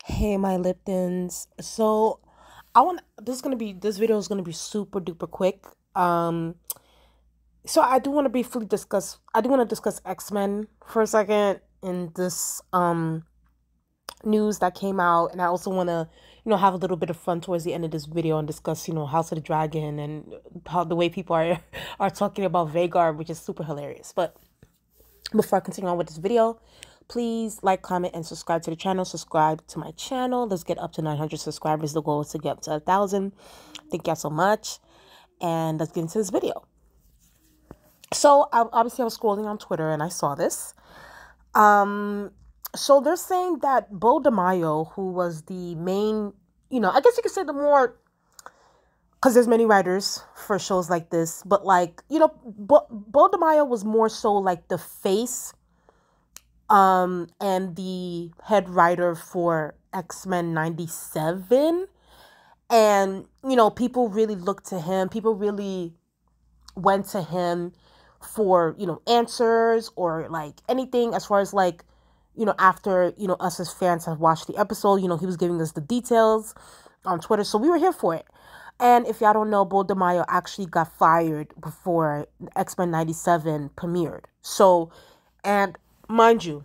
Hey, my Liptons. So, this video is gonna be super duper quick. So I do want to discuss X-Men for a second in this news that came out, and I also want to have a little bit of fun towards the end of this video and discuss House of the Dragon and how the way people are are talking about vhagar, which is super hilarious. But before I continue on with this video, please like, comment, and subscribe to the channel. Subscribe to my channel. Let's get up to 900 subscribers. The goal is to get up to 1,000. Thank y'all so much. And let's get into this video. So, obviously, I was scrolling on Twitter and I saw this. So they're saying that Bo DeMaio, who was the main, I guess you could say the more, because there's many writers for shows like this, but like, Bo DeMaio was more so like the face and the head writer for X-Men 97. And, people really looked to him. People really went to him for, answers or like anything as far as like, after, us as fans have watched the episode, he was giving us the details on Twitter. So we were here for it. And if y'all don't know, Bo DeMaio actually got fired before X-Men 97 premiered. So, and mind you,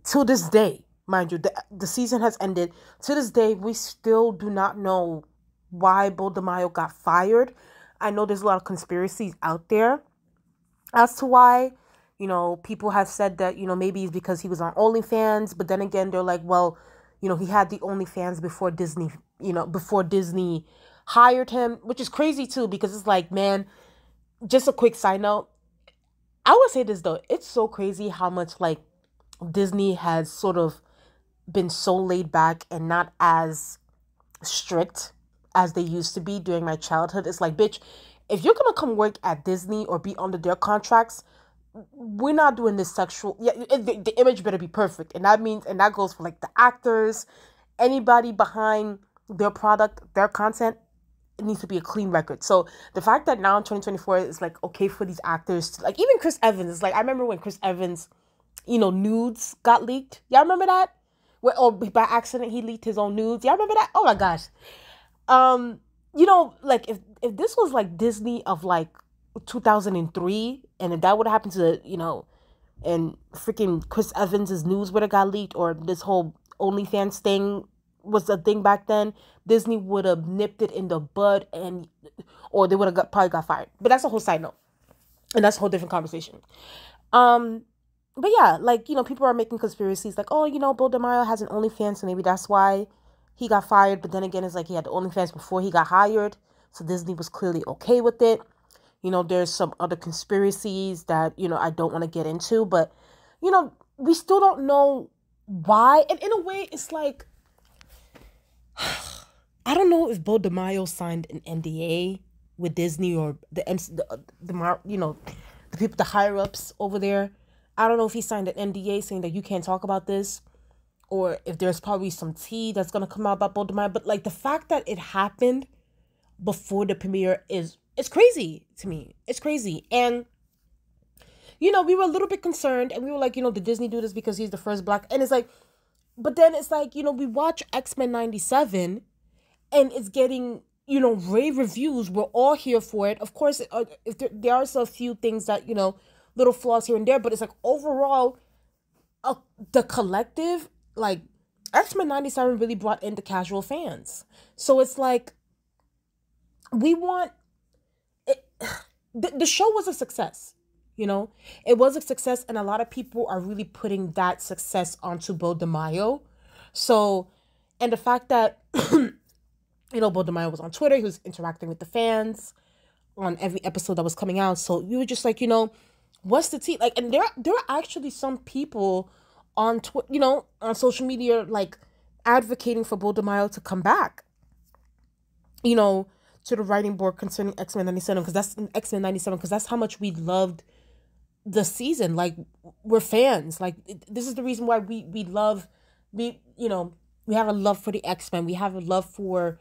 to this day, the season has ended. To this day, we still do not know why Bo DeMaio got fired. I know there's a lot of conspiracies out there as to why. People have said that, maybe it's because he was on OnlyFans. But then again, they're like, well, he had the OnlyFans before Disney, before Disney hired him, which is crazy too, because it's like, man, just a quick side note. I would say this though, it's so crazy how much like Disney has sort of been so laid back and not as strict as they used to be during my childhood. It's like, bitch, if you're gonna come work at Disney or be under their contracts, we're not doing this sexual. Yeah, the image better be perfect, and that goes for like the actors, anybody behind their product, their content. It needs to be a clean record. So the fact that now in 2024 it's like okay for these actors to, like, even Chris Evans, like I remember when Chris Evans, nudes got leaked. Y'all remember that? Or by accident he leaked his own nudes. Y'all remember that? Oh my gosh. Like if this was like Disney of like 2003, and if that would have happened to, and freaking Chris Evans's news would have got leaked, or this whole OnlyFans thing was a thing back then, Disney would have nipped it in the bud, or they would have probably got fired. But that's a whole side note, and that's a whole different conversation. But yeah, like, people are making conspiracies like, oh, Bo DeMaio has an OnlyFans, so maybe that's why he got fired. But then again, it's like he had the OnlyFans before he got hired, so Disney was clearly okay with it. There's some other conspiracies that, I don't want to get into, but, we still don't know why. And in a way, it's like, I don't know if Bo DeMaio signed an NDA with Disney or the people, the higher ups over there. I don't know if he signed an NDA saying that you can't talk about this, or if there's probably some tea that's going to come out about Bo DeMaio. But like the fact that it happened before the premiere it's crazy to me. It's crazy. And, we were a little bit concerned, and we were like, did Disney do this because he's the first black? And it's like, but then it's like, we watch X-Men 97 and it's getting, rave reviews. We're all here for it. Of course, if there are a few things that, little flaws here and there, but it's like overall, the collective, like X-Men 97 really brought in the casual fans. So it's like, we want it. The show was a success, it was a success, and a lot of people are really putting that success onto Bo DeMaio. So, and the fact that Bo DeMaio was on Twitter, he was interacting with the fans on every episode that was coming out. So we were just like, what's the tea? Like, and there are actually some people on on social media like advocating for Bo DeMaio to come back, to the writing board concerning X-Men 97, because that's how much we loved the season. Like, we're fans. Like, this is the reason why we have a love for the X-Men. We have a love for,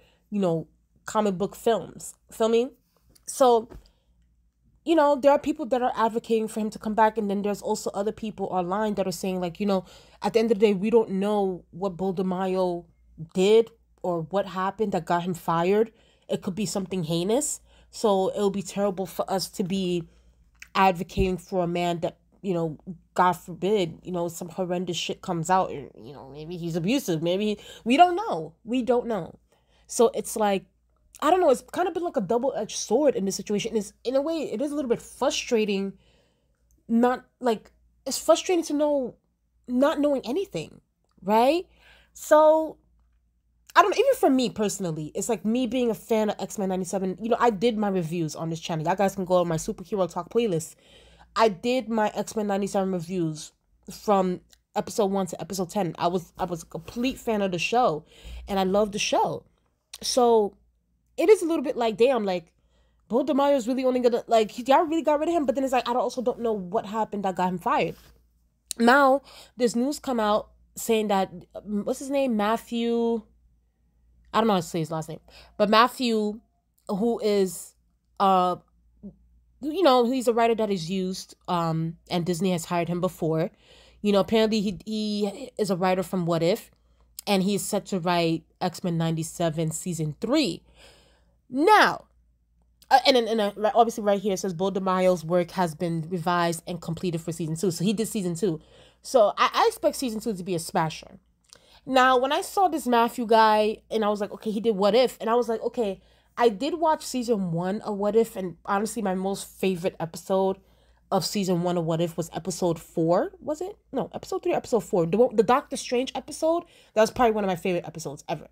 comic book films. Feel me? So, you know, there are people that are advocating for him to come back, and then there's also other people online that are saying, like, you know, at the end of the day, we don't know what Bull DeMaio did or what happened that got him fired. It could be something heinous. So it'll be terrible for us to be advocating for a man that, you know, God forbid, you know, some horrendous shit comes out. You know, maybe he's abusive. Maybe we don't know. We don't know. So it's like, I don't know. It's kind of been like a double-edged sword in this situation. It's, in a way, it is a little bit frustrating. Not like, it's frustrating to know, not knowing anything, right? So I don't know, even for me personally, it's like me being a fan of X-Men 97. You know, I did my reviews on this channel. Y'all guys can go on my superhero talk playlist. I did my X-Men 97 reviews from episode 1 to episode 10. I was a complete fan of the show, and I loved the show. So it is a little bit like, damn, like, Bull DeMaio's really only gonna, like, y'all really got rid of him, but then it's like, I also don't know what happened that got him fired. Now, there's news come out saying that, what's his name? Matthew, I don't know how to say his last name, but Matthew, who is, you know, he's a writer that is used, and Disney has hired him before. You know, apparently he is a writer from What If, and he's set to write X-Men 97 season 3. Now, and obviously right here it says Bull DeMaio's work has been revised and completed for season 2. So he did season 2. So I expect season 2 to be a smasher. Now, when I saw this Matthew guy, and I was like, okay, he did What If, and I was like, okay, I did watch season 1 of What If, and honestly, my most favorite episode of season 1 of What If was episode 4. Was it? No, episode 3, episode 4. The Doctor Strange episode. That was probably one of my favorite episodes ever.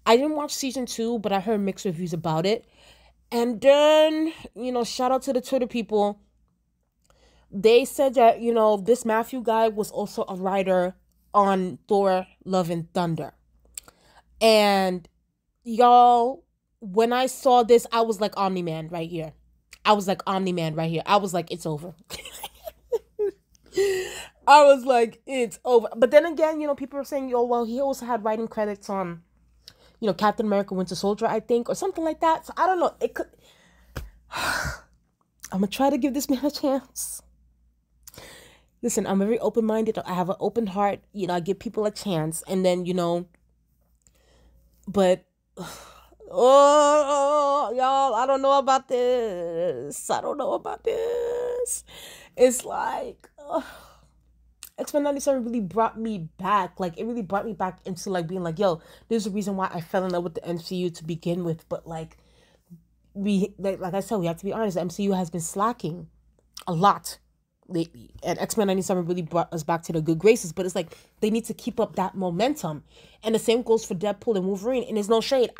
I didn't watch season 2, but I heard mixed reviews about it. And then, you know, shout out to the Twitter people. They said that, you know, this Matthew guy was also a writer on Thor, Love and Thunder. And y'all, when I saw this, I was like Omni-Man right here. I was like, it's over. I was like, it's over. But then again, you know, people are saying, oh, well, he also had writing credits on, you know, Captain America Winter Soldier, I think, or something like that. So I don't know. It could. I'm going to try to give this man a chance. Listen, I'm very open-minded. I have an open heart. You know, I give people a chance. And then, you know, but, oh, y'all, I don't know about this. It's like, X-Men 97 really brought me back. Like, it really brought me back into, like, being like, yo, there's a reason why I fell in love with the MCU to begin with. But, like, like I said, we have to be honest. The MCU has been slacking a lot lately. And X-Men 97 really brought us back to the good graces. But it's like, they need to keep up that momentum. And the same goes for Deadpool and Wolverine. And there's no shade.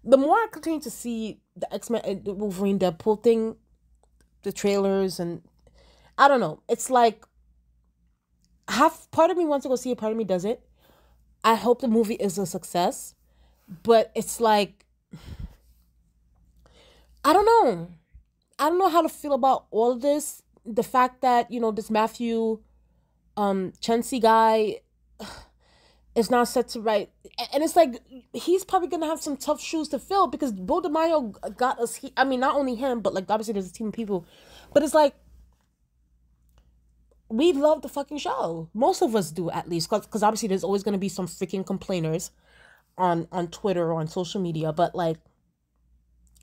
The more I continue to see the X-Men and the Wolverine Deadpool thing, the trailers, and I don't know. It's like, part of me wants to go see it, part of me doesn't. I hope the movie is a success. But it's like, I don't know. I don't know how to feel about all of this. The fact that, you know, this Matthew Chensey guy is now set to write. And it's like, he's probably going to have some tough shoes to fill because Bull DeMaio got us. I mean, not only him, but like, obviously there's a team of people. But it's like, we love the fucking show. Most of us do, at least. Because obviously there's always going to be some freaking complainers on Twitter or on social media. But like,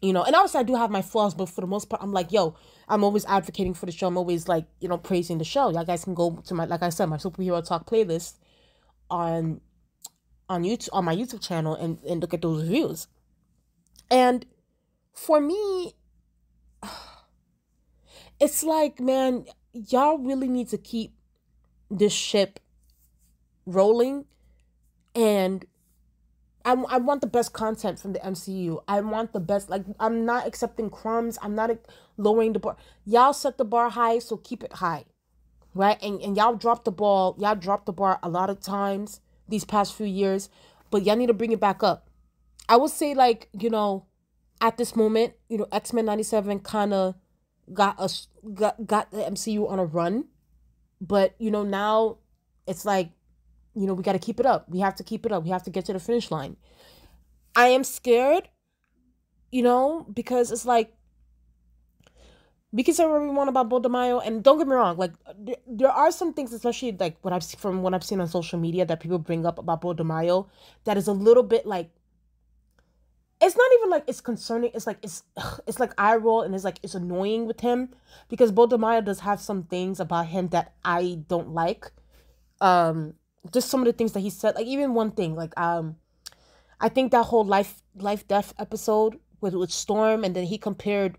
you know, and obviously I do have my flaws, but for the most part, I'm like, yo, I'm always advocating for the show. I'm always like, you know, praising the show. Y'all guys can go to my, like I said, my superhero talk playlist on YouTube, on my YouTube channel, and look at those reviews. And for me, it's like, man, y'all really need to keep this ship rolling. And I want the best content from the MCU. I want the best. Like, I'm not accepting crumbs. I'm not lowering the bar. Y'all set the bar high, so keep it high, right? And y'all dropped the ball. Y'all dropped the bar a lot of times these past few years, but y'all need to bring it back up. I would say, like, you know, at this moment, you know, X-Men 97 kind of got the MCU on a run, but, you know, now it's like, you know, we got to keep it up. We have to keep it up. We have to get to the finish line. I am scared because it's like, we can say what we want about Bodemayo, and don't get me wrong, like there are some things, especially like from what I've seen on social media, that people bring up about Bodemayo that is a little bit like, it's not even like it's concerning. It's like it's like eye roll, and it's annoying with him, because Bodemayo does have some things about him that I don't like. Just some of the things that he said, like even one thing, like I think that whole life death episode with Storm, and then he compared,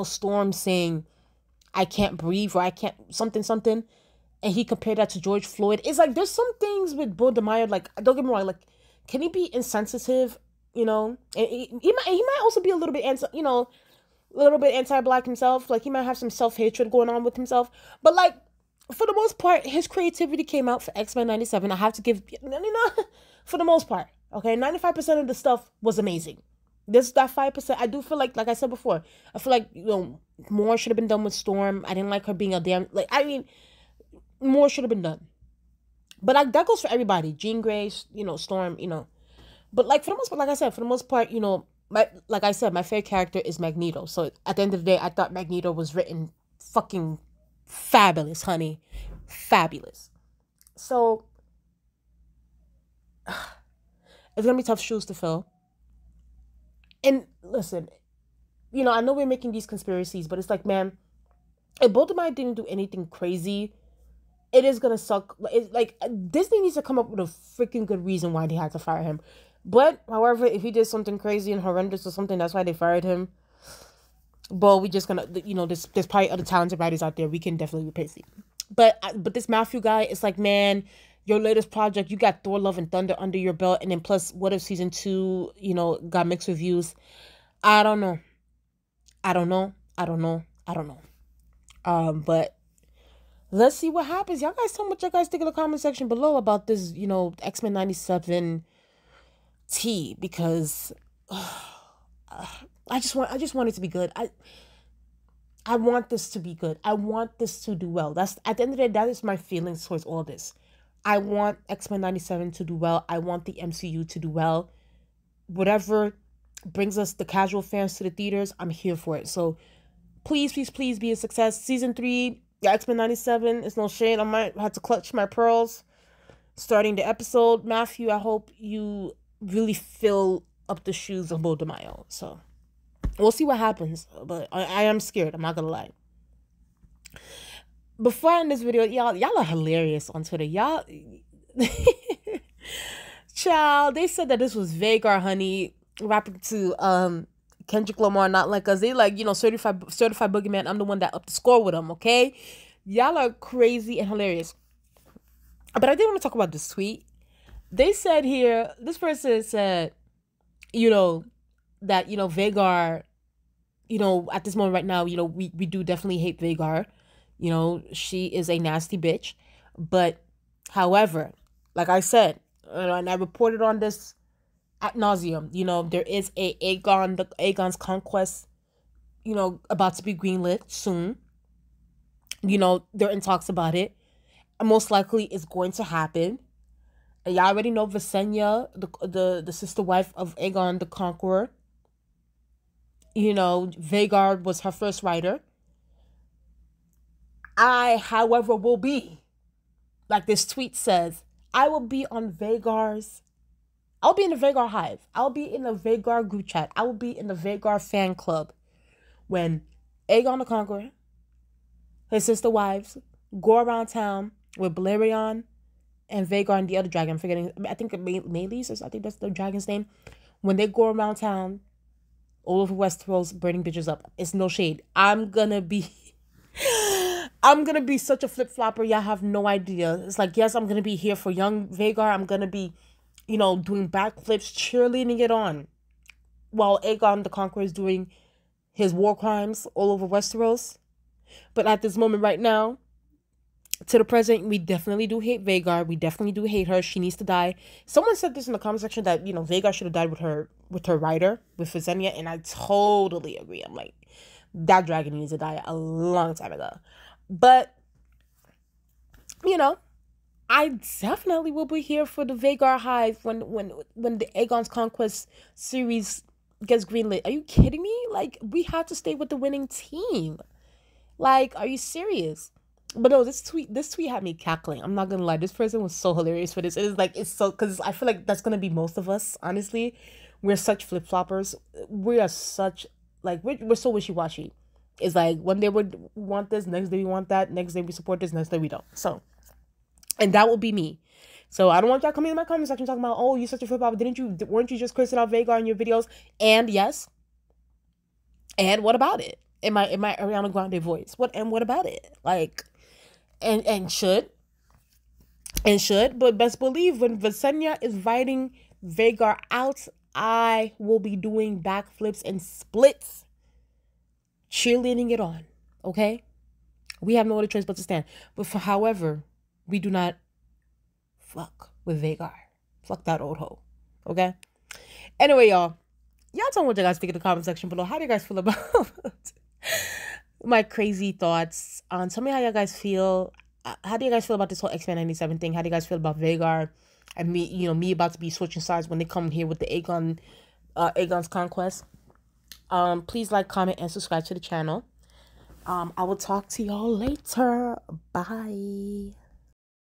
Storm saying I can't breathe, or I can't something something, and he compared that to George Floyd. It's like there's some things with Bo DeMaio, like don't get me wrong, like can he be insensitive? And he might also be a little bit anti-black himself. Like he might have some self-hatred going on with himself, but like for the most part, his creativity came out for X-Men 97. I have to give, for the most part, okay, 95% of the stuff was amazing. That 5%, I do feel like I said before, I feel like, more should have been done with Storm. I didn't like her being a damn, like, I mean, more should have been done. But like, that goes for everybody. Jean Grey, Storm, But like, for the most part, like I said, like I said, my favorite character is Magneto. So at the end of the day, I thought Magneto was written fucking fabulous, honey. Fabulous. So it's gonna be tough shoes to fill. And listen, I know we're making these conspiracies, but it's like, man, if Voldemort didn't do anything crazy, it is gonna suck. It's like Disney needs to come up with a freaking good reason why they had to fire him. But however, if he did something crazy and horrendous or something, that's why they fired him. But we just gonna, there's probably other talented writers out there. We can definitely replace him. But this Matthew guy, it's like, man, your latest project, you got Thor: Love and Thunder under your belt, and then plus, what if season 2, got mixed reviews? I don't know. But let's see what happens. Y'all guys tell me what y'all guys think in the comment section below about this, X-Men 97 tea, because I just want it to be good. I want this to be good. I want this to do well. That's, at the end of the day, that is my feelings towards all this. I want X-Men 97 to do well. I want the MCU to do well. Whatever brings us, the casual fans, to the theaters, I'm here for it. So please, please, please be a success. Season 3, X-Men 97, it's no shade. I might have to clutch my pearls starting the episode. Matthew, I hope you really fill up the shoes of Bo DeMaio. So we'll see what happens. But I am scared. I'm not going to lie. Before I end this video, y'all are hilarious on Twitter. Y'all, child, they said that this was vhagar, honey, rapping to Kendrick Lamar, Not Like Us. They like, certified boogeyman. I'm the one that upped the score with them, okay? Y'all are crazy and hilarious. But I did want to talk about this tweet. They said here, this person said, that, vhagar, at this moment right now, we do definitely hate vhagar. She is a nasty bitch. But, however, like I said, and I reported on this ad nauseum, there is Aegon's Conquest, about to be greenlit soon. They're in talks about it. And most likely it's going to happen. And y'all already know Visenya, the sister wife of Aegon the Conqueror. Vhagar was her first writer. I, however, will be, like this tweet says, I will be in the Vhagar hive. I'll be in the Vhagar group chat. I will be in the Vhagar fan club when Aegon the Conqueror, his sister wives, go around town with Balerion and Vhagar and the other dragon. I'm forgetting, I think Meleys, I think that's the dragon's name. When they go around town, all over Westeros, burning bitches up. It's no shade. I'm gonna be such a flip-flopper. Y'all have no idea. It's like, yes, I'm gonna be here for young Vhagar. I'm gonna be, doing backflips, cheerleading it on, while Aegon the Conqueror is doing his war crimes all over Westeros. But at this moment right now, to the present, we definitely do hate Vhagar. We definitely do hate her. She needs to die. Someone said this in the comment section that, Vhagar should have died with her writer, with Visenya, and I totally agree. I'm like, that dragon needs to die a long time ago. But, I definitely will be here for the Vhagar hive when the Aegon's Conquest series gets greenlit. Are you kidding me? Like, we have to stay with the winning team. Like, are you serious? But no, this tweet had me cackling. I'm not gonna lie. This person was so hilarious for this. It is like, it's so, because I feel like that's gonna be most of us, honestly. We're such flip-floppers. We are such, like, we're so wishy-washy. It's like, one day we want this, next day we want that, next day we support this, next day we don't. So, and that will be me. So I don't want y'all coming in my comment section talking about, oh, you're such a flip-flopper. Weren't you just cursing out vhagar in your videos? And yes. And what about it? In my Ariana Grande voice. What about it? Like, and should, but best believe when Visenya is inviting vhagar out, I will be doing backflips and splits, cheerleading it on. Okay, we have no other choice but to stand. But however, we do not fuck with vhagar. Fuck that old hoe. Okay. Anyway, y'all tell me what you guys think in the comment section below. How do you guys feel about my crazy thoughts? Tell me how you guys feel. How do you guys feel about this whole X-Men 97 thing? How do you guys feel about vhagar and me about to be switching sides when they come here with the Aegon's Conquest? Please like, comment, and subscribe to the channel. I will talk to y'all later. Bye.